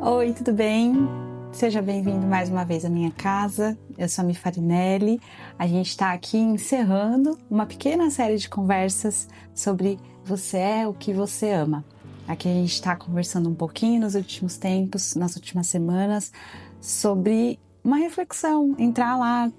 Oi, tudo bem? Seja bem-vindo mais uma vez à minha casa. Eu sou a Mi Farinelli. A gente está aqui encerrando uma pequena série de conversas sobre você é o que você ama. Aqui a gente está conversando um pouquinho nos últimos tempos, nas últimas semanas, sobre uma reflexão, entrar lá,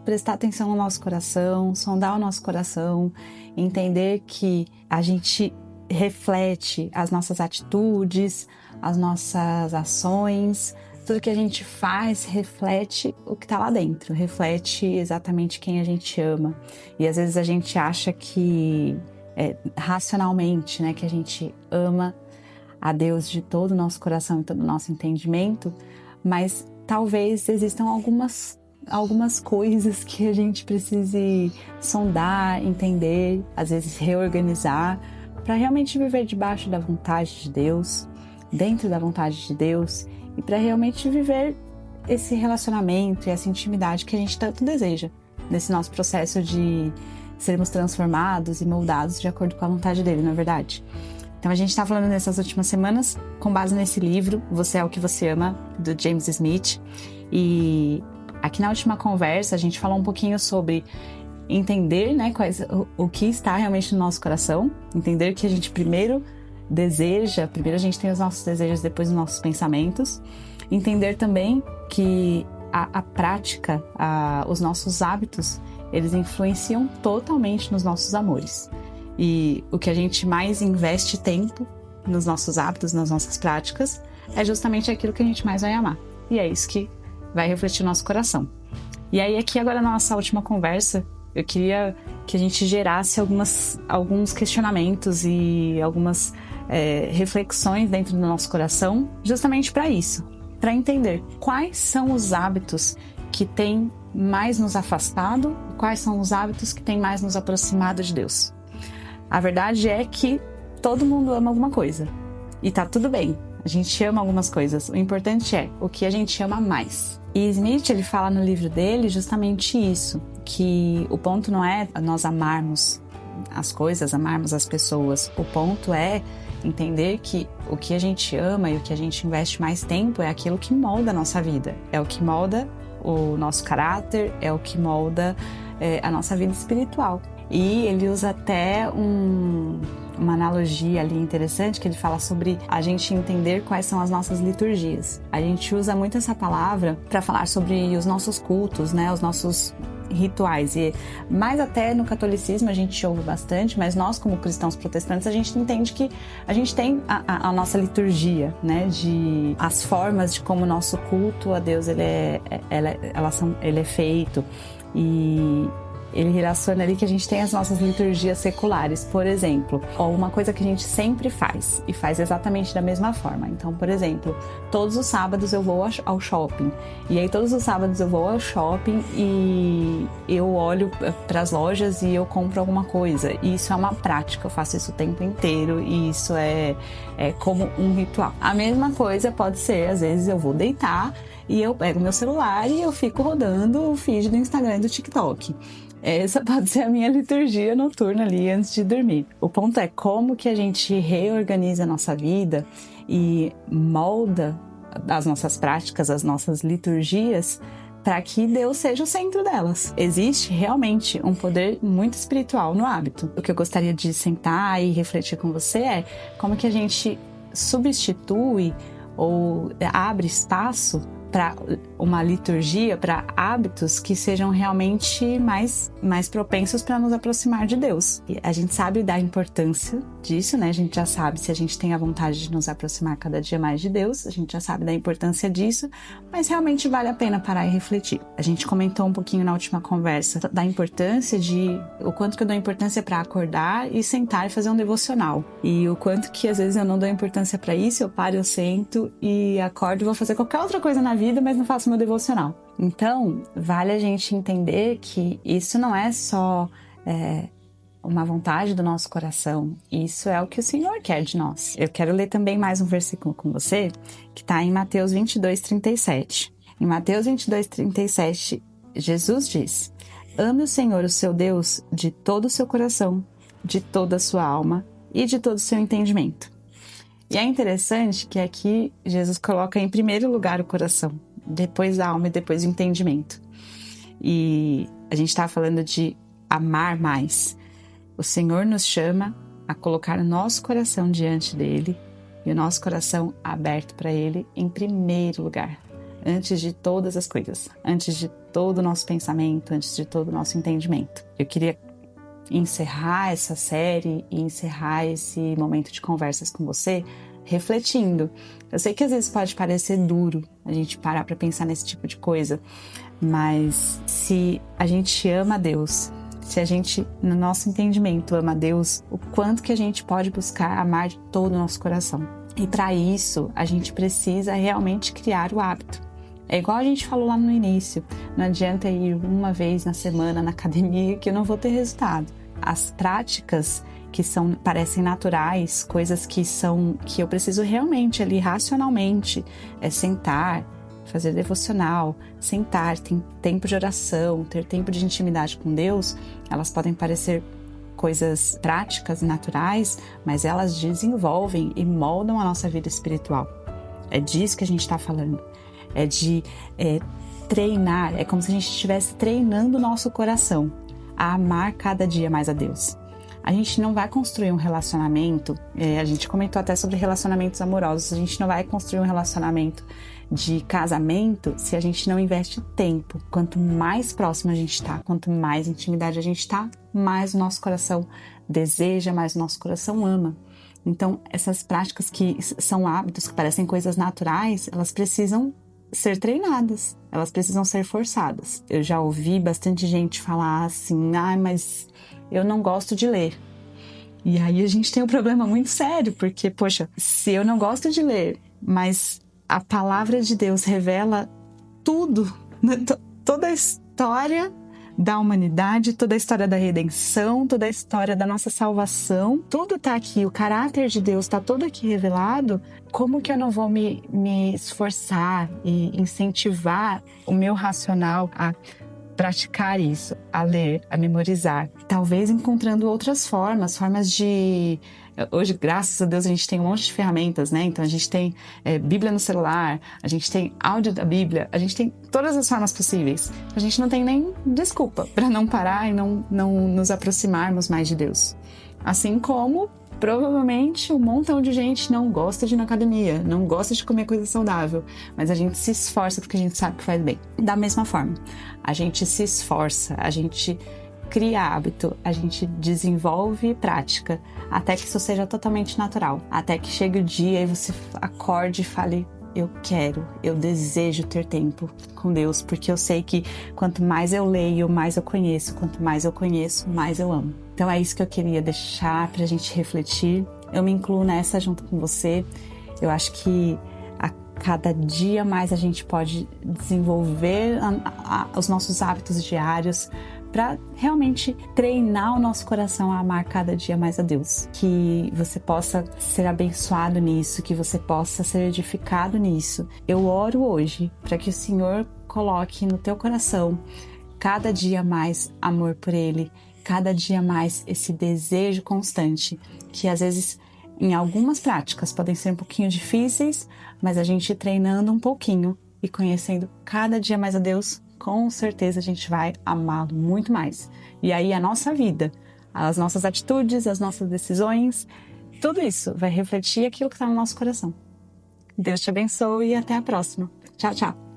prestar atenção no nosso coração, sondar o nosso coração, entender que a gente reflete as nossas atitudes, as nossas ações, tudo que a gente faz reflete o que está lá dentro, reflete exatamente quem a gente ama. E às vezes a gente acha que, racionalmente, né, que a gente ama a Deus de todo o nosso coração e todo o nosso entendimento, mas talvez existam algumas coisas que a gente precise sondar, entender, às vezes reorganizar, para realmente viver debaixo da vontade de Deus, dentro da vontade de Deus, e para realmente viver esse relacionamento e essa intimidade que a gente tanto deseja nesse nosso processo de sermos transformados e moldados de acordo com a vontade dele, não é verdade? Então a gente está falando nessas últimas semanas com base nesse livro, Você é o que você ama, do James Smith. E aqui na última conversa a gente falou um pouquinho sobre entender, né, o que está realmente no nosso coração, entender que a gente primeiro deseja, primeiro a gente tem os nossos desejos, depois os nossos pensamentos, entender também que a prática, os nossos hábitos, eles influenciam totalmente nos nossos amores. E o que a gente mais investe tempo nos nossos hábitos, nas nossas práticas, é justamente aquilo que a gente mais vai amar. E é isso que vai refletir no nosso coração. E aí aqui agora na nossa última conversa, eu queria que a gente gerasse alguns questionamentos e algumas reflexões dentro do nosso coração, justamente para isso, para entender quais são os hábitos que têm mais nos afastado e quais são os hábitos que têm mais nos aproximado de Deus. A verdade é que todo mundo ama alguma coisa e tá tudo bem, a gente ama algumas coisas, o importante é o que a gente ama mais. E Smith, ele fala no livro dele justamente isso, que o ponto não é nós amarmos as coisas, amarmos as pessoas, o ponto é entender que o que a gente ama e o que a gente investe mais tempo é aquilo que molda a nossa vida, é o que molda o nosso caráter, é o que molda a nossa vida espiritual. E ele usa até uma analogia ali interessante, que ele fala sobre a gente entender quais são as nossas liturgias. A gente usa muito essa palavra para falar sobre os nossos cultos, né, os nossos rituais. E mais até no catolicismo a gente ouve bastante, mas nós como cristãos protestantes a gente entende que a gente tem a nossa liturgia, né, de as formas de como o nosso culto a Deus ele é feito. E ele relaciona ali que a gente tem as nossas liturgias seculares, por exemplo, ou uma coisa que a gente sempre faz, e faz exatamente da mesma forma. Então, por exemplo, todos os sábados eu vou ao shopping, e aí todos os sábados eu vou ao shopping e eu olho para as lojas e eu compro alguma coisa. E isso é uma prática, eu faço isso o tempo inteiro, e isso é como um ritual. A mesma coisa pode ser, às vezes eu vou deitar e eu pego meu celular e eu fico rodando o feed do Instagram e do TikTok. Essa pode ser a minha liturgia noturna ali antes de dormir. O ponto é como que a gente reorganiza a nossa vida e molda as nossas práticas, as nossas liturgias, para que Deus seja o centro delas. Existe realmente um poder muito espiritual no hábito. O que eu gostaria de sentar e refletir com você é como que a gente substitui ou abre espaço para uma liturgia, para hábitos que sejam realmente mais propensos para nos aproximar de Deus. E a gente sabe da importância disso, né? A gente já sabe, se a gente tem a vontade de nos aproximar cada dia mais de Deus, a gente já sabe da importância disso, mas realmente vale a pena parar e refletir. A gente comentou um pouquinho na última conversa da importância o quanto que eu dou importância para acordar e sentar e fazer um devocional. E o quanto que às vezes eu não dou importância para isso, eu paro, eu sento e acordo e vou fazer qualquer outra coisa na vida, mas não faço meu devocional. Então, vale a gente entender que isso não é só uma vontade do nosso coração, isso é o que o Senhor quer de nós. Eu quero ler também mais um versículo com você, que está em Mateus 22:37. Em Mateus 22:37, Jesus diz: ame o Senhor, o seu Deus, de todo o seu coração, de toda a sua alma e de todo o seu entendimento. E é interessante que aqui Jesus coloca em primeiro lugar o coração, depois a alma e depois o entendimento. E a gente está falando de amar mais. O Senhor nos chama a colocar o nosso coração diante dele e o nosso coração aberto para ele em primeiro lugar, antes de todas as coisas, antes de todo o nosso pensamento, antes de todo o nosso entendimento. Eu queria encerrar essa série e encerrar esse momento de conversas com você refletindo. Eu sei que às vezes pode parecer duro a gente parar para pensar nesse tipo de coisa, mas se a gente ama a Deus, se a gente, no nosso entendimento, ama a Deus, o quanto que a gente pode buscar amar de todo o nosso coração. E para isso, a gente precisa realmente criar o hábito. É igual a gente falou lá no início, não adianta ir uma vez na semana na academia que eu não vou ter resultado. As práticas que parecem naturais, coisas que eu preciso realmente ali racionalmente, sentar, fazer devocional, sentar, ter tempo de oração, ter tempo de intimidade com Deus, elas podem parecer coisas práticas e naturais, mas elas desenvolvem e moldam a nossa vida espiritual. É disso que a gente está falando. É de treinar, é como se a gente estivesse treinando o nosso coração a amar cada dia mais a Deus. A gente não vai construir um relacionamento, a gente comentou até sobre relacionamentos amorosos, a gente não vai construir um relacionamento de casamento se a gente não investe tempo. Quanto mais próximo a gente está, quanto mais intimidade a gente está, mais o nosso coração deseja, mais o nosso coração ama. Então, essas práticas que são hábitos, que parecem coisas naturais, elas precisam ser treinadas, elas precisam ser forçadas. Eu já ouvi bastante gente falar assim, mas eu não gosto de ler. E aí a gente tem um problema muito sério, porque, poxa, se eu não gosto de ler, mas a palavra de Deus revela tudo, toda a história da humanidade, toda a história da redenção, toda a história da nossa salvação, tudo tá aqui, o caráter de Deus tá todo aqui revelado. Como que eu não vou me esforçar e incentivar o meu racional a praticar isso, a ler, a memorizar? Talvez encontrando outras formas de... Hoje, graças a Deus, a gente tem um monte de ferramentas, né? Então, a gente tem Bíblia no celular, a gente tem áudio da Bíblia, a gente tem todas as formas possíveis. A gente não tem nem desculpa para não parar e não nos aproximarmos mais de Deus. Assim como, provavelmente, um montão de gente não gosta de ir na academia, não gosta de comer coisa saudável, mas a gente se esforça porque a gente sabe que faz bem. Da mesma forma, a gente se esforça, a gente cria hábito, a gente desenvolve prática, até que isso seja totalmente natural, até que chegue o dia e você acorde e fale, eu desejo ter tempo com Deus, porque eu sei que quanto mais eu leio, mais eu conheço, quanto mais eu conheço, mais eu amo. Então é isso que eu queria deixar pra gente refletir. Eu me incluo nessa junto com você. Eu acho que a cada dia mais a gente pode desenvolver os nossos hábitos diários para realmente treinar o nosso coração a amar cada dia mais a Deus. Que você possa ser abençoado nisso, que você possa ser edificado nisso. Eu oro hoje para que o Senhor coloque no teu coração cada dia mais amor por Ele, cada dia mais esse desejo constante, que às vezes em algumas práticas podem ser um pouquinho difíceis, mas a gente treinando um pouquinho e conhecendo cada dia mais a Deus, com certeza a gente vai amá-lo muito mais. E aí a nossa vida, as nossas atitudes, as nossas decisões, tudo isso vai refletir aquilo que está no nosso coração. Deus te abençoe e até a próxima. Tchau, tchau.